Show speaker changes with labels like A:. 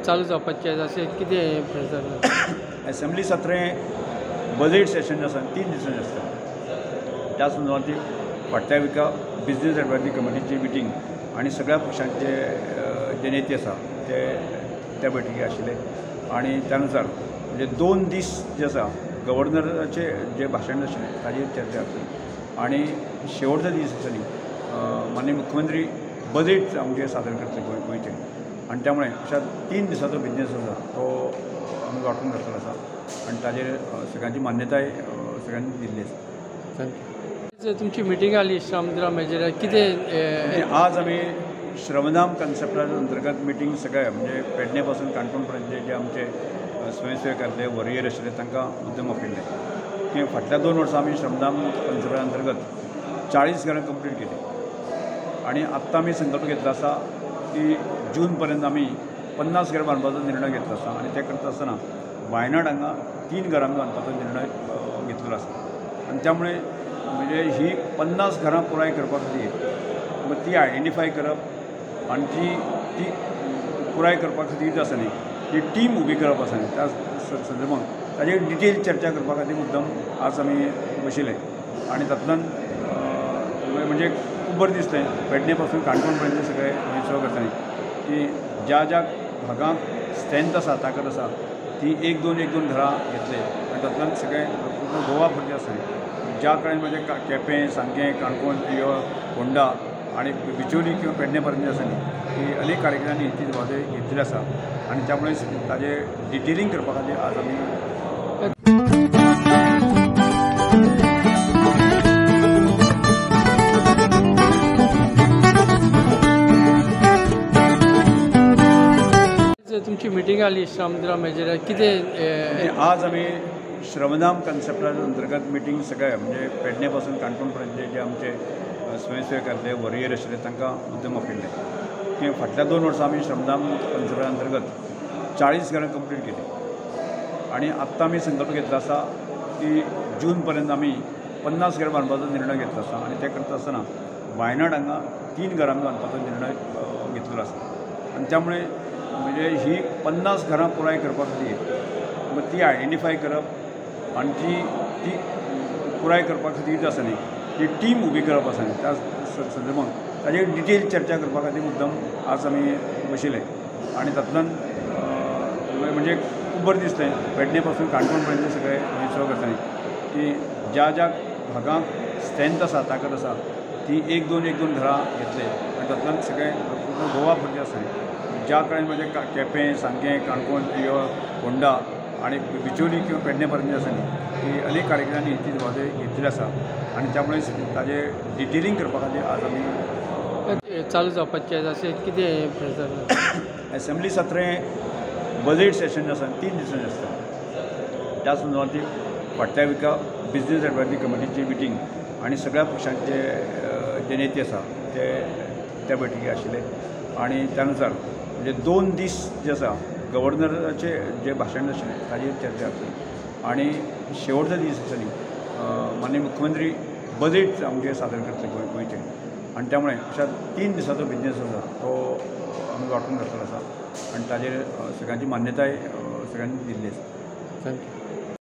A: चालू जावपाचें अशें कितें प्रेजर
B: असेंब्ली सत्रें बजेट सेशन आसा 3 दिसांनी आसता. त्या संदर्भांत फाटल्या विका बिझनेस एडवायजरी कमिटीची मिटींग आणि सगळ्या पक्षांचे जे नेते आसा ते त्या बैठकी आशिल्ले आणि त्यानुसार म्हणजे 2 दीस जे आसा गव्हर्नराचे जे भाशण आशिल्लें ताजेर चर्चा जातली आणि शेवटच्या दिसांनी माननीय मुख्यमंत्री बजेट आमचे सादर करतले गोंयचे आणि त्यामुळे अशा 3 दिसांचो बिझनेस आसा तो आमी वांटून घेतलो आसा आणि ताजेर सगळ्यांची मान्यताय सगळ्यांनी दिल्ली आसा.
A: थँक्यू. तुमची मिटींग आली श्रमधाम हेजेर कितें
B: आज आमी श्रमधाम कन्सेप्टाच्या अंतर्गत मिटींग सगळ्या म्हणजे पेडणे पासून काणकोण पर्यंत जे आमचे स्वयंसेवकांतले वरियर आशिल्ले तांकां मुद्दम आपयल्ले की फाटल्या 2 वर्सां आमी श्रमधाम कन्सेप्टा अंतर्गत 40 घरां कंप्लीट केली आणि आत्तां आमी संकल्प घेतलो आसा की जून पर्यंत आमी 50 घरां बांदपाचो निर्णय घेतलो आसा आणि ते करता आसतना वायनाड हांगा 3 घरां बांदपाचो निर्णय घेतलेलो आसा आणि त्यामुळे म्हणजे ही 50 घरां पुराय करपा खातीर मग ती आयडेंटिफाय करप आणि ती पुराय करपा खातीर जी आसा न्ही ती टीम उबी करप आसा न्ही त्या संदर्भांत ताजेर डिटेल चर्चा करपा खातीर मुद्दम आज आमी बशिल्ले आणि तातूंतल्यान म्हणजे खूब बरें दिसलें पेडणे पासून काणकोण पर्यंत सगळे सेवक आसा न्ही की ज्या ज्या भागांक स्ट्रेंथ आसा ताकद आसा ती 1-2 घरां घेतले आणि तातूंतल्यान सगळे गोवा भरचे आसा न्ही ज्या कडेन म्हणजे केपें सांगें काणकोण किंवा फोंडा आणि बिचोली किंवा पेडणे पर्यंत आसा न्ही ही अनेक कार्यक्रमांनी ती जबाबदारी घेतलेली आसा आणि त्यामुळे ताजे डिटेलिंग करपा खातीर आज आमी
A: तुमची मिटींग आली श्रमधाम हेजेर कितें
B: आज आमी श्रमधाम कन्सेप्टाच्या अंतर्गत मिटींग सगळ्या म्हणजे पेडणे पासून काणकोण पर्यंत जे आमचे स्वयंसेवकांतले वरियर आशिल्ले तांकां मुद्दम आपयल्ले की फाटल्या 2 वर्सां आमी श्रमधाम कन्सेप्टा अंतर्गत 40 घरां कंप्लीट केली आणि आत्तां आमी संकल्प घेतलो आसा की जून पर्यंत आमी 50 घरां बांदपाचो निर्णय घेतलो आसा आणि ते करता आसतना वायनाड हांगा 3 घरां बांदपाचो निर्णय घेतलेलो आसा आणि त्यामुळे म्हणजे ही 50 घरां पुराय करपा खातीर मग ती आयडेंटिफाय करप आणि ती पुराय करपा खातीर जी आसा न्ही ती टीम उबी करप आसा न्ही त्या संदर्भांत ताजेर डिटेल चर्चा करपा खातीर मुद्दम आज आमी बशिल्ले आणि तातूंतल्यान म्हणजे खूब बरें दिसलें पेडणे पासून काणकोण पर्यंत सगळे सेवक आसा न्ही की ज्या ज्या भागांक स्ट्रेंथ आसा ताकद आसा ती 1-2 घरां घेतले आणि तातूंतल्यान सगळे गोवा भरचे आसा न्ही ज्या कडेन म्हणजे केपें सांगें काणकोण किंवा फोंडा आणि बिचोली किंवा पेडणे पर्यंत आसा न्ही ही अनेक कार्यक्रमांनी ती जबाबदारी घेतलेली आसा आणि त्यामुळे ताजे डिटेलिंग करपा खातीर आज आमी
A: चालू जावपाचें अशें कितें प्रेजर
B: असेंब्ली सत्रें बजेट सेशन आसा 3 दिसांनी आसता. त्या संदर्भांत फाटल्या विका बिझनेस एडवायजरी कमिटीची मिटींग आणि सगळ्या पक्षांचे जे नेते आसा ते त्या बैठकी आशिल्ले आणि त्यानुसार म्हणजे 2 दीस जे आसा गव्हर्नराचे जे भाशण आशिल्लें ताजेर चर्चा जातली आणि शेवटच्या दिसांनी माननीय मुख्यमंत्री बजेट आमचे सादर करतले गोंयचे आणि त्यामुळे अशा 3 दिसांचो बिझनेस आसा तो आमी वांटून घेतलो आसा आणि ताजेर सगळ्यांची मान्यताय सगळ्यांनी दिल्ली आसा.
A: थँक्यू.